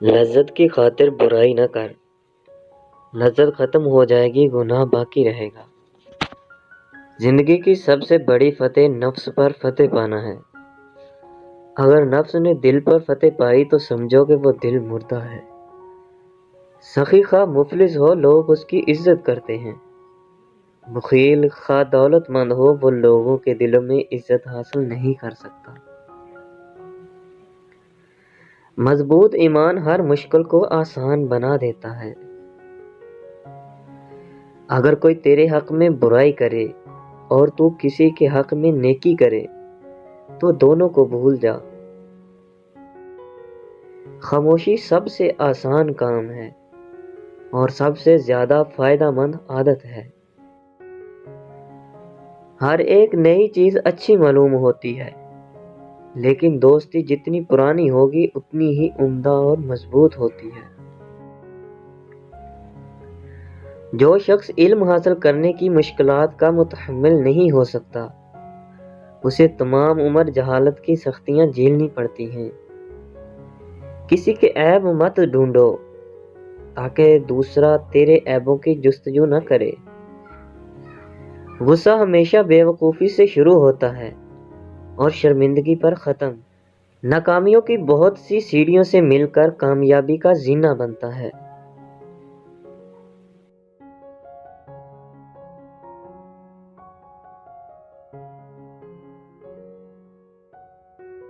لذت کی خاطر برائی نہ کر، لذت ختم ہو جائے گی، گناہ باقی رہے گا۔ زندگی کی سب سے بڑی فتح نفس پر فتح پانا ہے۔ اگر نفس نے دل پر فتح پائی تو سمجھو کہ وہ دل مردہ ہے۔ سخی خواہ مفلس ہو، لوگ اس کی عزت کرتے ہیں۔ بخیل خواہ دولت مند ہو، وہ لوگوں کے دلوں میں عزت حاصل نہیں کر سکتا۔ مضبوط ایمان ہر مشکل کو آسان بنا دیتا ہے۔ اگر کوئی تیرے حق میں برائی کرے اور تو کسی کے حق میں نیکی کرے تو دونوں کو بھول جا۔ خاموشی سب سے آسان کام ہے اور سب سے زیادہ فائدہ مند عادت ہے۔ ہر ایک نئی چیز اچھی معلوم ہوتی ہے، لیکن دوستی جتنی پرانی ہوگی اتنی ہی عمدہ اور مضبوط ہوتی ہے۔ جو شخص علم حاصل کرنے کی مشکلات کا متحمل نہیں ہو سکتا، اسے تمام عمر جہالت کی سختیاں جھیلنی پڑتی ہیں۔ کسی کے عیب مت ڈھونڈو تاکہ دوسرا تیرے عیبوں کی جستجو نہ کرے۔ غصہ ہمیشہ بے وقوفی سے شروع ہوتا ہے اور شرمندگی پر ختم۔ ناکامیوں کی بہت سی سیڑھیوں سے مل کر کامیابی کا زینہ بنتا ہے۔